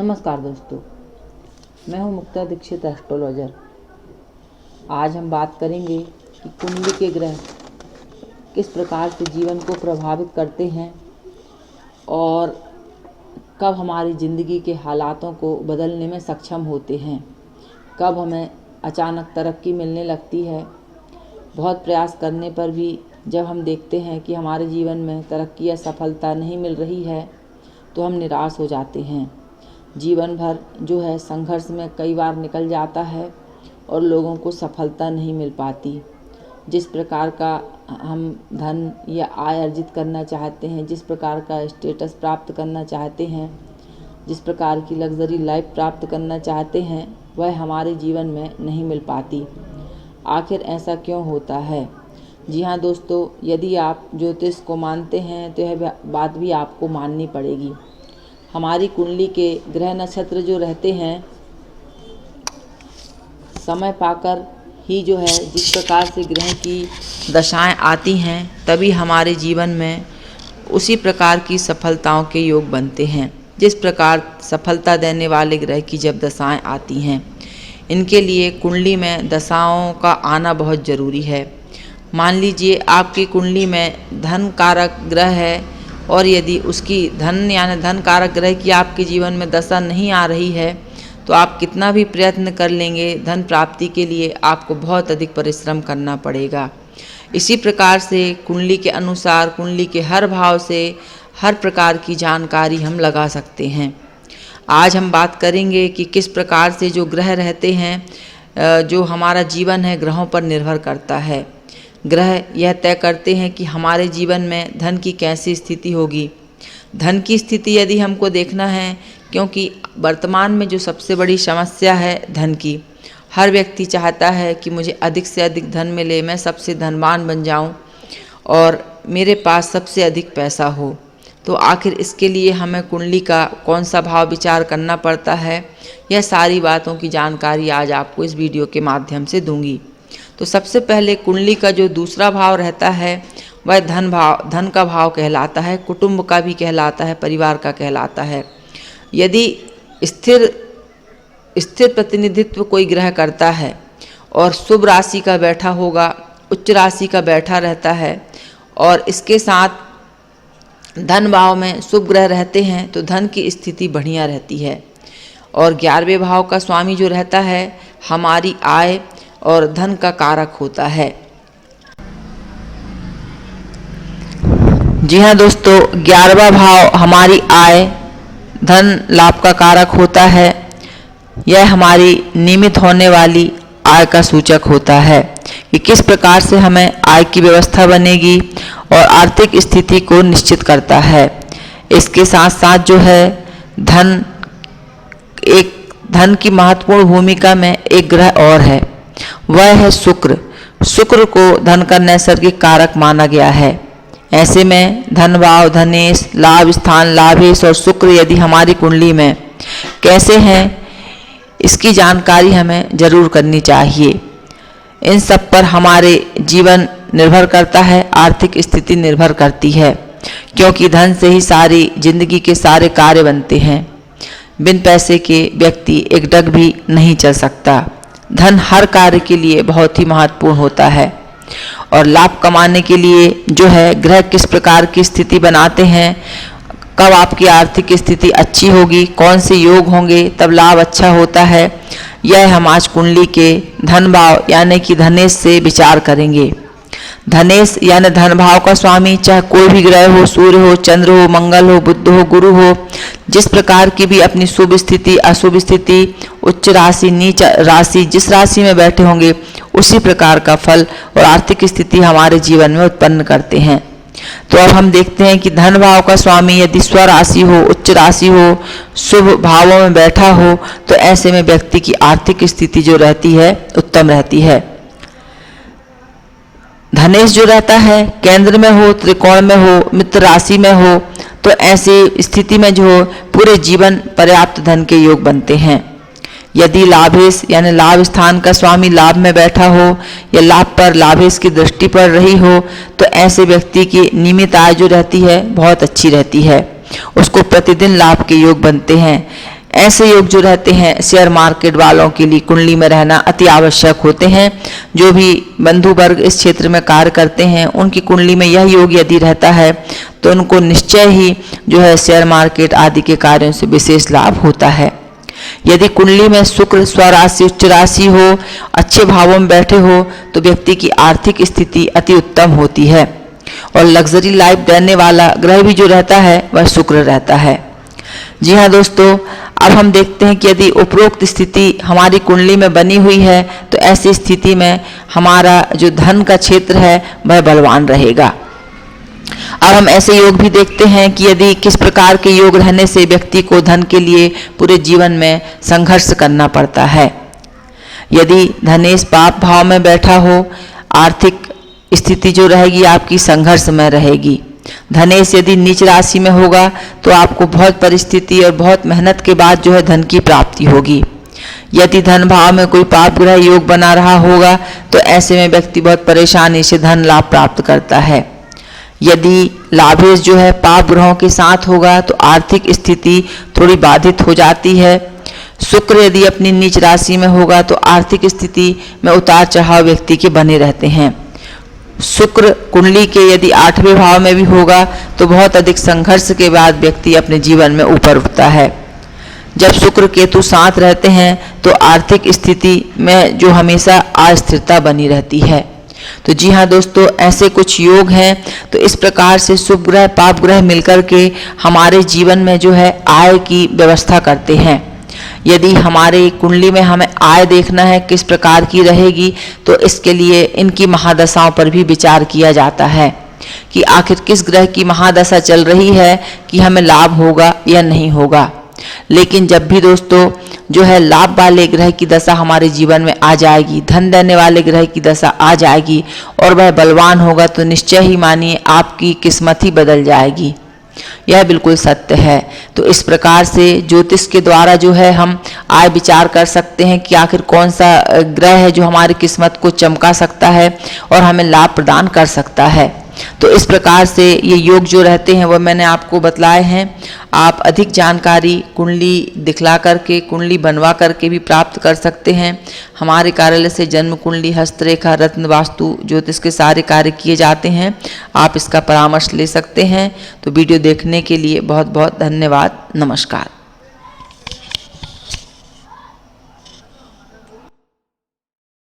नमस्कार दोस्तों, मैं हूं मुक्ता दीक्षित एस्ट्रोलॉजर। आज हम बात करेंगे कि कुंडली के ग्रह किस प्रकार से जीवन को प्रभावित करते हैं और कब हमारी ज़िंदगी के हालातों को बदलने में सक्षम होते हैं, कब हमें अचानक तरक्की मिलने लगती है। बहुत प्रयास करने पर भी जब हम देखते हैं कि हमारे जीवन में तरक्की या सफलता नहीं मिल रही है तो हम निराश हो जाते हैं। जीवन भर जो है संघर्ष में कई बार निकल जाता है और लोगों को सफलता नहीं मिल पाती। जिस प्रकार का हम धन या आय अर्जित करना चाहते हैं, जिस प्रकार का स्टेटस प्राप्त करना चाहते हैं, जिस प्रकार की लग्जरी लाइफ प्राप्त करना चाहते हैं, वह हमारे जीवन में नहीं मिल पाती। आखिर ऐसा क्यों होता है? जी हाँ दोस्तों, यदि आप ज्योतिष को मानते हैं तो यह बात भी आपको माननी पड़ेगी। हमारी कुंडली के ग्रह नक्षत्र जो रहते हैं, समय पाकर ही जो है जिस प्रकार से ग्रह की दशाएं आती हैं तभी हमारे जीवन में उसी प्रकार की सफलताओं के योग बनते हैं। जिस प्रकार सफलता देने वाले ग्रह की जब दशाएं आती हैं, इनके लिए कुंडली में दशाओं का आना बहुत ज़रूरी है। मान लीजिए आपकी कुंडली में धन कारक ग्रह है और यदि उसकी धन यानी धन कारक ग्रह की आपके जीवन में दशा नहीं आ रही है तो आप कितना भी प्रयत्न कर लेंगे, धन प्राप्ति के लिए आपको बहुत अधिक परिश्रम करना पड़ेगा। इसी प्रकार से कुंडली के अनुसार कुंडली के हर भाव से हर प्रकार की जानकारी हम लगा सकते हैं। आज हम बात करेंगे कि किस प्रकार से जो ग्रह रहते हैं, जो हमारा जीवन है ग्रहों पर निर्भर करता है। ग्रह यह तय करते हैं कि हमारे जीवन में धन की कैसी स्थिति होगी। धन की स्थिति यदि हमको देखना है, क्योंकि वर्तमान में जो सबसे बड़ी समस्या है धन की, हर व्यक्ति चाहता है कि मुझे अधिक से अधिक धन मिले, मैं सबसे धनवान बन जाऊं और मेरे पास सबसे अधिक पैसा हो। तो आखिर इसके लिए हमें कुंडली का कौन सा भाव विचार करना पड़ता है, यह सारी बातों की जानकारी आज आपको इस वीडियो के माध्यम से दूंगी। तो सबसे पहले कुंडली का जो दूसरा भाव रहता है वह धन का भाव कहलाता है, कुटुंब का भी कहलाता है, परिवार का कहलाता है। यदि स्थिर प्रतिनिधित्व कोई ग्रह करता है और शुभ राशि का बैठा होगा, उच्च राशि का बैठा रहता है और इसके साथ धन भाव में शुभ ग्रह रहते हैं तो धन की स्थिति बढ़िया रहती है। और 11वें भाव का स्वामी जो रहता है हमारी आय और धन का कारक होता है। जी हाँ दोस्तों, 11वां भाव हमारी आय धन लाभ का कारक होता है। यह हमारी नियमित होने वाली आय का सूचक होता है कि किस प्रकार से हमें आय की व्यवस्था बनेगी और आर्थिक स्थिति को निश्चित करता है। इसके साथ साथ जो है धन की महत्वपूर्ण भूमिका में एक ग्रह और है, वह है शुक्र। शुक्र को धन का नैसर्गिक कारक माना गया है। ऐसे में धन भाव, धनेश, लाभ स्थान, लाभेश और शुक्र यदि हमारी कुंडली में कैसे हैं, इसकी जानकारी हमें जरूर करनी चाहिए। इन सब पर हमारे जीवन निर्भर करता है, आर्थिक स्थिति निर्भर करती है, क्योंकि धन से ही सारी जिंदगी के सारे कार्य बनते हैं। बिन पैसे के व्यक्ति एक डग भी नहीं चल सकता। धन हर कार्य के लिए बहुत ही महत्वपूर्ण होता है। और लाभ कमाने के लिए जो है ग्रह किस प्रकार की स्थिति बनाते हैं, कब आपकी आर्थिक स्थिति अच्छी होगी, कौन से योग होंगे तब लाभ अच्छा होता है, यह हम आज कुंडली के धन भाव यानी कि धनेश से विचार करेंगे। धनेश यानी धन भाव का स्वामी चाहे कोई भी ग्रह हो, सूर्य हो, चंद्र हो, मंगल हो, बुध हो, गुरु हो, जिस प्रकार की भी अपनी शुभ स्थिति, अशुभ स्थिति, उच्च राशि, नीच राशि, जिस राशि में बैठे होंगे उसी प्रकार का फल और आर्थिक स्थिति हमारे जीवन में उत्पन्न करते हैं। तो अब हम देखते हैं कि धन भाव का स्वामी यदि स्वराशि हो, उच्च राशि हो, शुभ भावों में बैठा हो तो ऐसे में व्यक्ति की आर्थिक स्थिति जो रहती है उत्तम रहती है। धनेश जो रहता है केंद्र में हो, त्रिकोण में हो, मित्र राशि में हो तो ऐसी स्थिति में जो पूरे जीवन पर्याप्त धन के योग बनते हैं। यदि लाभेश यानी लाभ स्थान का स्वामी लाभ में बैठा हो या लाभ पर लाभेश की दृष्टि पड़ रही हो तो ऐसे व्यक्ति की नियमित आय जो रहती है बहुत अच्छी रहती है, उसको प्रतिदिन लाभ के योग बनते हैं। ऐसे योग जो रहते हैं शेयर मार्केट वालों के लिए कुंडली में रहना अति आवश्यक होते हैं। जो भी बंधु वर्ग इस क्षेत्र में कार्य करते हैं उनकी कुंडली में यह योग यदि रहता है तो उनको निश्चय ही जो है शेयर मार्केट आदि के कार्यों से विशेष लाभ होता है। यदि कुंडली में शुक्र स्वराशि उच्च राशि हो, अच्छे भावों में बैठे हो तो व्यक्ति की आर्थिक स्थिति अति उत्तम होती है और लग्जरी लाइफ देने वाला ग्रह भी जो रहता है वह शुक्र रहता है। जी हाँ दोस्तों, अब हम देखते हैं कि यदि उपरोक्त स्थिति हमारी कुंडली में बनी हुई है तो ऐसी स्थिति में हमारा जो धन का क्षेत्र है वह बलवान रहेगा। अब हम ऐसे योग भी देखते हैं कि यदि किस प्रकार के योग रहने से व्यक्ति को धन के लिए पूरे जीवन में संघर्ष करना पड़ता है। यदि धनेश पाप भाव में बैठा हो, आर्थिक स्थिति जो रहेगी आपकी संघर्ष में रहेगी। धनेश यदि नीच राशि में होगा तो आपको बहुत परिस्थिति और बहुत मेहनत के बाद जो है धन की प्राप्ति होगी। यदि धन भाव में कोई पाप ग्रह योग बना रहा होगा तो ऐसे में व्यक्ति बहुत परेशानी से धन लाभ प्राप्त करता है। यदि लाभेश जो है पाप ग्रहों के साथ होगा तो आर्थिक स्थिति थोड़ी बाधित हो जाती है। शुक्र यदि अपनी नीच राशि में होगा तो आर्थिक स्थिति में उतार चढ़ाव व्यक्ति के बने रहते हैं। शुक्र कुंडली के यदि 8वें भाव में भी होगा तो बहुत अधिक संघर्ष के बाद व्यक्ति अपने जीवन में ऊपर उठता है। जब शुक्र केतु साथ रहते हैं तो आर्थिक स्थिति में जो हमेशा अस्थिरता बनी रहती है। तो जी हाँ दोस्तों, ऐसे कुछ योग हैं। तो इस प्रकार से शुभ ग्रह पाप ग्रह मिलकर के हमारे जीवन में जो है आय की व्यवस्था करते हैं। यदि हमारे कुंडली में हमें आय देखना है किस प्रकार की रहेगी तो इसके लिए इनकी महादशाओं पर भी विचार किया जाता है कि आखिर किस ग्रह की महादशा चल रही है कि हमें लाभ होगा या नहीं होगा। लेकिन जब भी दोस्तों जो है लाभ वाले ग्रह की दशा हमारे जीवन में आ जाएगी, धन देने वाले ग्रह की दशा आ जाएगी और वह बलवान होगा तो निश्चय ही मानिए आपकी किस्मत ही बदल जाएगी। यह बिल्कुल सत्य है। तो इस प्रकार से ज्योतिष के द्वारा जो है हम आय विचार कर सकते हैं कि आखिर कौन सा ग्रह है जो हमारी किस्मत को चमका सकता है और हमें लाभ प्रदान कर सकता है। तो इस प्रकार से ये योग जो रहते हैं वह मैंने आपको बतलाए हैं। आप अधिक जानकारी कुंडली दिखला करके, कुंडली बनवा करके भी प्राप्त कर सकते हैं। हमारे कार्यालय से जन्म कुंडली, हस्तरेखा, रत्न, वास्तु, ज्योतिष के सारे कार्य किए जाते हैं। आप इसका परामर्श ले सकते हैं। तो वीडियो देखने के लिए बहुत बहुत धन्यवाद। नमस्कार।